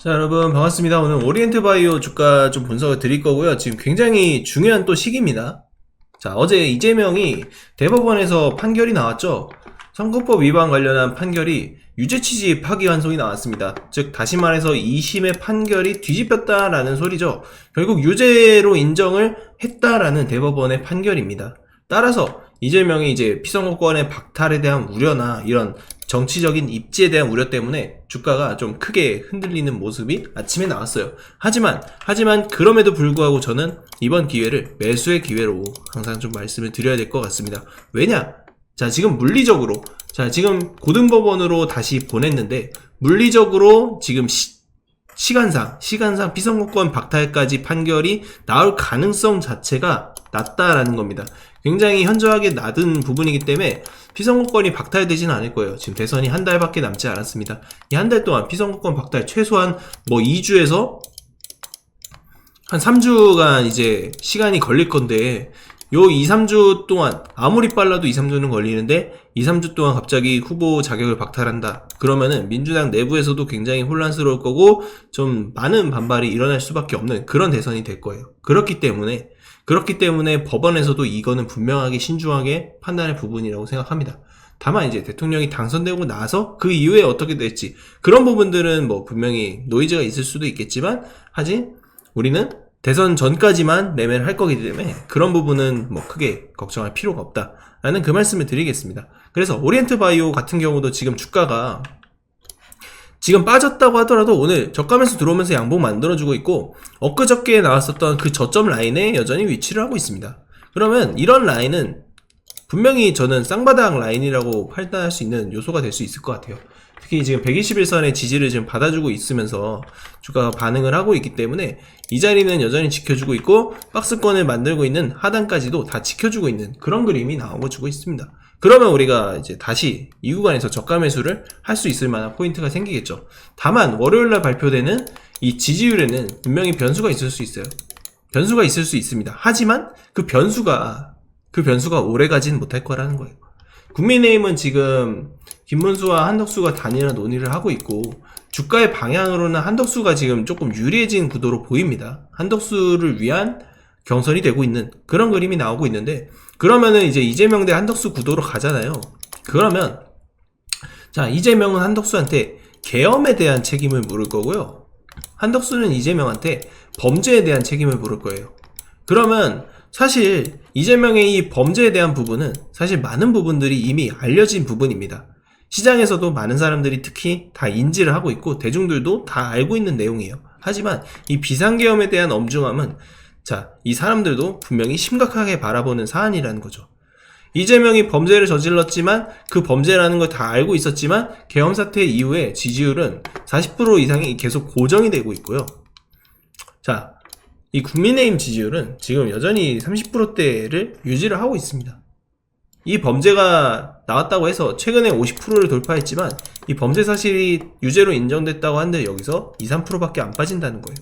자, 여러분 반갑습니다. 오늘 오리엔트 바이오 주가 좀 분석을 드릴 거고요. 지금 굉장히 중요한 또 시기입니다. 자, 어제 이재명이 대법원에서 판결이 나왔죠. 선거법 위반 관련한 판결이 유죄 취지 파기환송이 나왔습니다. 즉 다시 말해서 2심의 판결이 뒤집혔다라는 소리죠. 결국 유죄로 인정을 했다라는 대법원의 판결입니다. 따라서 이재명이 이제 피선거권의 박탈에 대한 우려나 이런 정치적인 입지에 대한 우려 때문에 주가가 좀 크게 흔들리는 모습이 아침에 나왔어요. 하지만 그럼에도 불구하고 저는 이번 기회를 매수의 기회로 항상 좀 말씀을 드려야 될 것 같습니다. 왜냐? 자, 지금 물리적으로, 지금 고등법원으로 다시 보냈는데 물리적으로 지금 시간상 피선거권 박탈까지 판결이 나올 가능성 자체가 낮다라는 겁니다. 굉장히 현저하게 낮은 부분이기 때문에 피선거권이 박탈되지는 않을 거예요. 지금 대선이 한 달밖에 남지 않았습니다. 이 한 달 동안 피선거권 박탈 최소한 2주에서 한 3주간 이제 시간이 걸릴 건데, 요 2, 3주 동안 아무리 빨라도 2, 3주는 걸리는데 2, 3주 동안 갑자기 후보 자격을 박탈한다. 그러면은 민주당 내부에서도 굉장히 혼란스러울 거고 좀 많은 반발이 일어날 수밖에 없는 그런 대선이 될 거예요. 그렇기 때문에 법원에서도 이거는 분명하게 신중하게 판단할 부분이라고 생각합니다. 다만 이제 대통령이 당선되고 나서 그 이후에 어떻게 될지 그런 부분들은 분명히 노이즈가 있을 수도 있겠지만, 하지 우리는 대선 전까지만 매매를 할 거기 때문에 그런 부분은 크게 걱정할 필요가 없다라는 그 말씀을 드리겠습니다. 그래서 오리엔트 바이오 같은 경우도 지금 주가가 지금 빠졌다고 하더라도 오늘 저가면서 들어오면서 양봉 만들어주고 있고, 엊그저께 나왔었던 그 저점 라인에 여전히 위치를 하고 있습니다. 그러면 이런 라인은 분명히 저는 쌍바닥 라인이라고 판단할 수 있는 요소가 될 수 있을 것 같아요. 특히 지금 121선의 지지를 지금 받아주고 있으면서 주가가 반응을 하고 있기 때문에 이 자리는 여전히 지켜주고 있고, 박스권을 만들고 있는 하단까지도 다 지켜주고 있는 그런 그림이 나와주고 있습니다. 그러면 우리가 이제 다시 이 구간에서 저가 매수를 할 수 있을 만한 포인트가 생기겠죠. 다만 월요일날 발표되는 이 지지율에는 분명히 변수가 있을 수 있어요. 변수가 있을 수 있습니다. 하지만 그 변수가 오래 가진 못할 거라는 거예요. 국민의힘은 지금 김문수와 한덕수가 단일화 논의를 하고 있고, 주가의 방향으로는 한덕수가 지금 조금 유리해진 구도로 보입니다. 한덕수를 위한 경선이 되고 있는 그런 그림이 나오고 있는데, 그러면은 이제 이재명 대 한덕수 구도로 가잖아요. 그러면 자, 이재명은 한덕수한테 계엄에 대한 책임을 물을 거고요, 한덕수는 이재명한테 범죄에 대한 책임을 물을 거예요. 그러면 사실 이재명의 이 범죄에 대한 부분은 사실 많은 부분들이 이미 알려진 부분입니다. 시장에서도 많은 사람들이 특히 다 인지를 하고 있고 대중들도 다 알고 있는 내용이에요. 하지만 이 비상계엄에 대한 엄중함은 이 사람들도 분명히 심각하게 바라보는 사안이라는 거죠. 이재명이 범죄를 저질렀지만 그 범죄라는 걸 다 알고 있었지만 계엄 사태 이후에 지지율은 40% 이상이 계속 고정이 되고 있고요. 자, 이 국민의힘 지지율은 지금 여전히 30%대를 유지를 하고 있습니다. 이 범죄가 나왔다고 해서 최근에 50%를 돌파했지만 이 범죄 사실이 유죄로 인정됐다고 하는데 여기서 2, 3%밖에 안 빠진다는 거예요.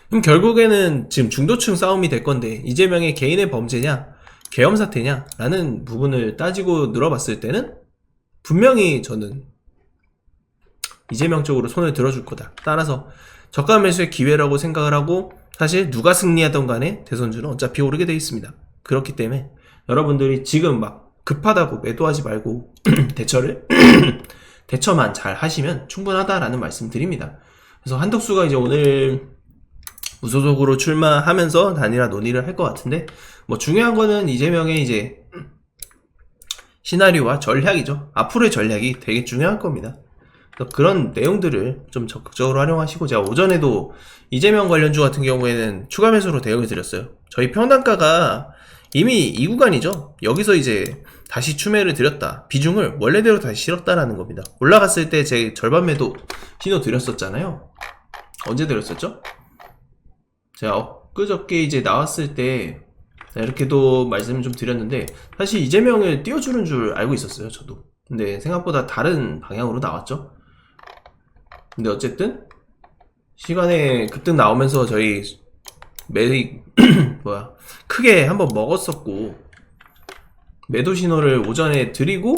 그럼 결국에는 지금 중도층 싸움이 될 건데, 이재명의 개인의 범죄냐 계엄 사태냐 라는 부분을 따지고 늘어봤을 때는 분명히 저는 이재명 쪽으로 손을 들어줄 거다. 따라서 저가 매수의 기회라고 생각을 하고, 사실 누가 승리하던 간에 대선주는 어차피 오르게 돼 있습니다. 그렇기 때문에 여러분들이 지금 급하다고 매도하지 말고 대처만 잘 하시면 충분하다라는 말씀 드립니다. 그래서 한덕수가 이제 오늘 무소속으로 출마하면서 단일화 논의를 할 것 같은데, 중요한 거는 이재명의 이제 시나리오와 전략이죠. 앞으로의 전략이 되게 중요할 겁니다. 그런 내용들을 좀 적극적으로 활용하시고, 제가 오전에도 이재명 관련주 같은 경우에는 추가 매수로 대응을 드렸어요. 저희 평단가가 이미 이 구간이죠. 여기서 이제 다시 추매를 드렸다, 비중을 원래대로 다시 실었다라는 겁니다. 올라갔을 때 제 절반 매도 신호 드렸었잖아요. 언제 드렸었죠? 제가 엊그저께 이제 나왔을 때 이렇게도 말씀을 좀 드렸는데, 사실 이재명을 띄워주는 줄 알고 있었어요, 저도. 근데 생각보다 다른 방향으로 나왔죠. 근데 어쨌든 시간에 급등 나오면서 저희 크게 한번 먹었었고, 매도 신호를 오전에 드리고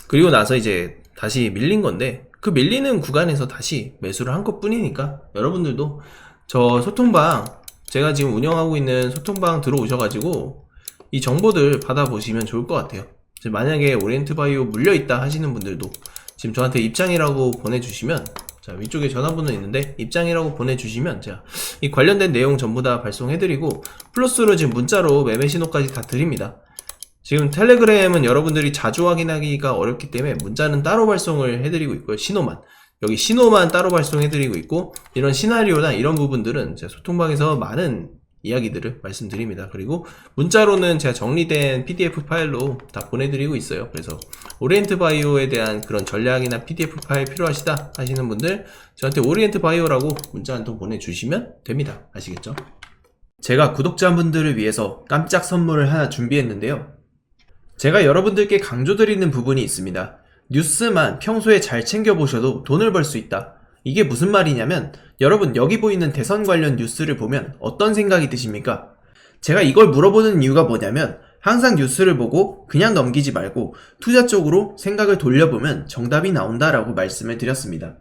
그리고 나서 이제 다시 밀린 건데, 그 밀리는 구간에서 다시 매수를 한 것 뿐이니까 여러분들도 저 소통방, 제가 지금 운영하고 있는 소통방 들어오셔가지고 이 정보들 받아보시면 좋을 것 같아요. 만약에 오리엔트바이오 물려있다 하시는 분들도 지금 저한테 입장이라고 보내주시면, 자 위쪽에 전화번호 있는데 입장이라고 보내주시면 제가 이 관련된 내용 전부 다 발송해드리고, 플러스로 지금 문자로 매매 신호까지 다 드립니다. 지금 텔레그램은 여러분들이 자주 확인하기가 어렵기 때문에 문자는 따로 발송을 해드리고 있고요. 여기 신호만 따로 발송해드리고 있고, 이런 시나리오나 이런 부분들은 제가 소통방에서 많은 이야기들을 말씀드립니다. 그리고 문자로는 제가 정리된 PDF 파일로 다 보내드리고 있어요. 그래서 오리엔트바이오에 대한 그런 전략이나 PDF 파일 필요하시다 하시는 분들 저한테 오리엔트바이오라고 문자 한 통 보내주시면 됩니다. 아시겠죠? 제가 구독자분들을 위해서 깜짝 선물을 하나 준비했는데요. 제가 여러분들께 강조드리는 부분이 있습니다. 뉴스만 평소에 잘 챙겨보셔도 돈을 벌 수 있다. 이게 무슨 말이냐면, 여러분 여기 보이는 대선 관련 뉴스를 보면 어떤 생각이 드십니까? 제가 이걸 물어보는 이유가 뭐냐면, 항상 뉴스를 보고 그냥 넘기지 말고 투자 쪽으로 생각을 돌려보면 정답이 나온다라고 말씀을 드렸습니다.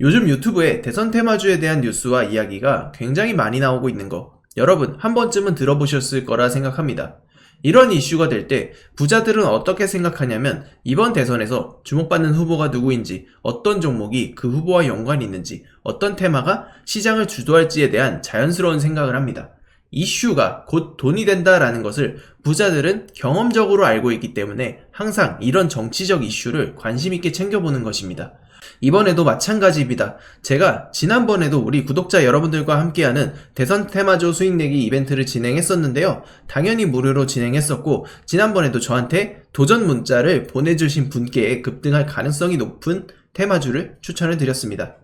요즘 유튜브에 대선 테마주에 대한 뉴스와 이야기가 굉장히 많이 나오고 있는 거, 여러분 한 번쯤은 들어보셨을 거라 생각합니다. 이런 이슈가 될 때 부자들은 어떻게 생각하냐면, 이번 대선에서 주목받는 후보가 누구인지, 어떤 종목이 그 후보와 연관이 있는지, 어떤 테마가 시장을 주도할지에 대한 자연스러운 생각을 합니다. 이슈가 곧 돈이 된다라는 것을 부자들은 경험적으로 알고 있기 때문에 항상 이런 정치적 이슈를 관심 있게 챙겨보는 것입니다. 이번에도 마찬가지입니다. 제가 지난번에도 우리 구독자 여러분들과 함께하는 대선 테마주 수익내기 이벤트를 진행했었는데요. 당연히 무료로 진행했었고, 지난번에도 저한테 도전 문자를 보내주신 분께 급등할 가능성이 높은 테마주를 추천을 드렸습니다.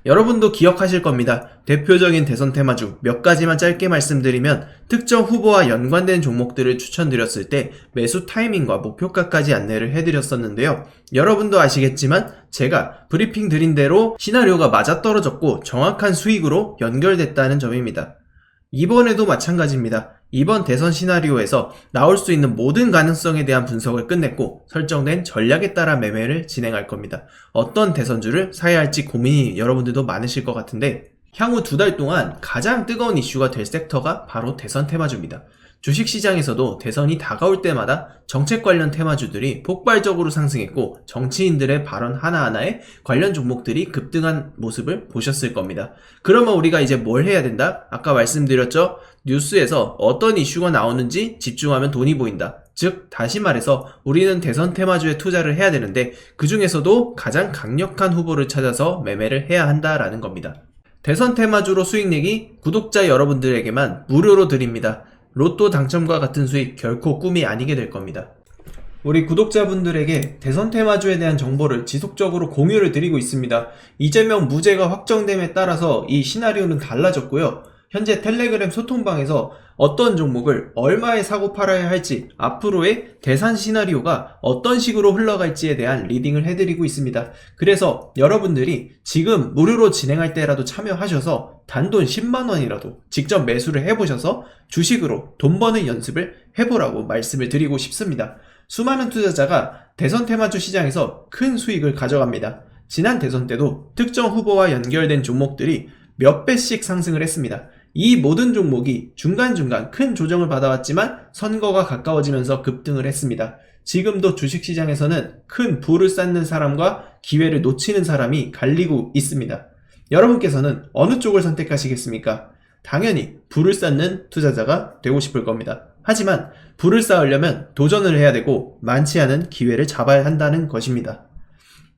여러분도 기억하실 겁니다. 대표적인 대선 테마주 몇 가지만 짧게 말씀드리면, 특정 후보와 연관된 종목들을 추천드렸을 때 매수 타이밍과 목표가까지 안내를 해드렸었는데요. 여러분도 아시겠지만 제가 브리핑 드린 대로 시나리오가 맞아떨어졌고 정확한 수익으로 연결됐다는 점입니다. 이번에도 마찬가지입니다. 이번 대선 시나리오에서 나올 수 있는 모든 가능성에 대한 분석을 끝냈고, 설정된 전략에 따라 매매를 진행할 겁니다. 어떤 대선주를 사야 할지 고민이 여러분들도 많으실 것 같은데, 향후 2달 동안 가장 뜨거운 이슈가 될 섹터가 바로 대선 테마주입니다. 주식시장에서도 대선이 다가올 때마다 정책 관련 테마주들이 폭발적으로 상승했고, 정치인들의 발언 하나하나에 관련 종목들이 급등한 모습을 보셨을 겁니다. 그러면 우리가 이제 뭘 해야 된다? 아까 말씀드렸죠? 뉴스에서 어떤 이슈가 나오는지 집중하면 돈이 보인다. 즉 다시 말해서 우리는 대선 테마주에 투자를 해야 되는데, 그 중에서도 가장 강력한 후보를 찾아서 매매를 해야 한다라는 겁니다. 대선 테마주로 수익내기 구독자 여러분들에게만 무료로 드립니다. 로또 당첨과 같은 수익 결코 꿈이 아니게 될 겁니다. 우리 구독자분들에게 대선 테마주에 대한 정보를 지속적으로 공유를 드리고 있습니다. 이재명 무죄가 확정됨에 따라서 이 시나리오는 달라졌고요. 현재 텔레그램 소통방에서 어떤 종목을 얼마에 사고 팔아야 할지, 앞으로의 대선 시나리오가 어떤 식으로 흘러갈지에 대한 리딩을 해드리고 있습니다. 그래서 여러분들이 지금 무료로 진행할 때라도 참여하셔서 단돈 10만원이라도 직접 매수를 해보셔서 주식으로 돈 버는 연습을 해보라고 말씀을 드리고 싶습니다. 수많은 투자자가 대선 테마주 시장에서 큰 수익을 가져갑니다. 지난 대선 때도 특정 후보와 연결된 종목들이 몇 배씩 상승을 했습니다. 이 모든 종목이 중간중간 큰 조정을 받아왔지만 선거가 가까워지면서 급등을 했습니다. 지금도 주식시장에서는 큰 부를 쌓는 사람과 기회를 놓치는 사람이 갈리고 있습니다. 여러분께서는 어느 쪽을 선택하시겠습니까? 당연히 부를 쌓는 투자자가 되고 싶을 겁니다. 하지만 부를 쌓으려면 도전을 해야 되고 많지 않은 기회를 잡아야 한다는 것입니다.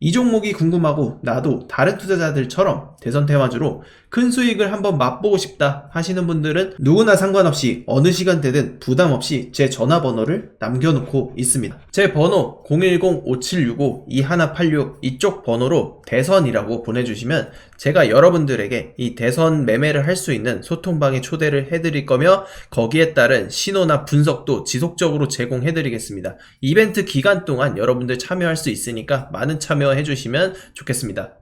이 종목이 궁금하고 나도 다른 투자자들처럼 대선 테마주로 큰 수익을 한번 맛보고 싶다 하시는 분들은 누구나 상관없이 어느 시간대든 부담 없이 제 전화번호를 남겨놓고 있습니다. 제 번호 010-5765-2186 이쪽 번호로 대선이라고 보내주시면 제가 여러분들에게 이 대선 매매를 할 수 있는 소통방에 초대를 해드릴 거며, 거기에 따른 신호나 분석도 지속적으로 제공해드리겠습니다. 이벤트 기간 동안 여러분들 참여할 수 있으니까 많은 참여해 주시면 좋겠습니다.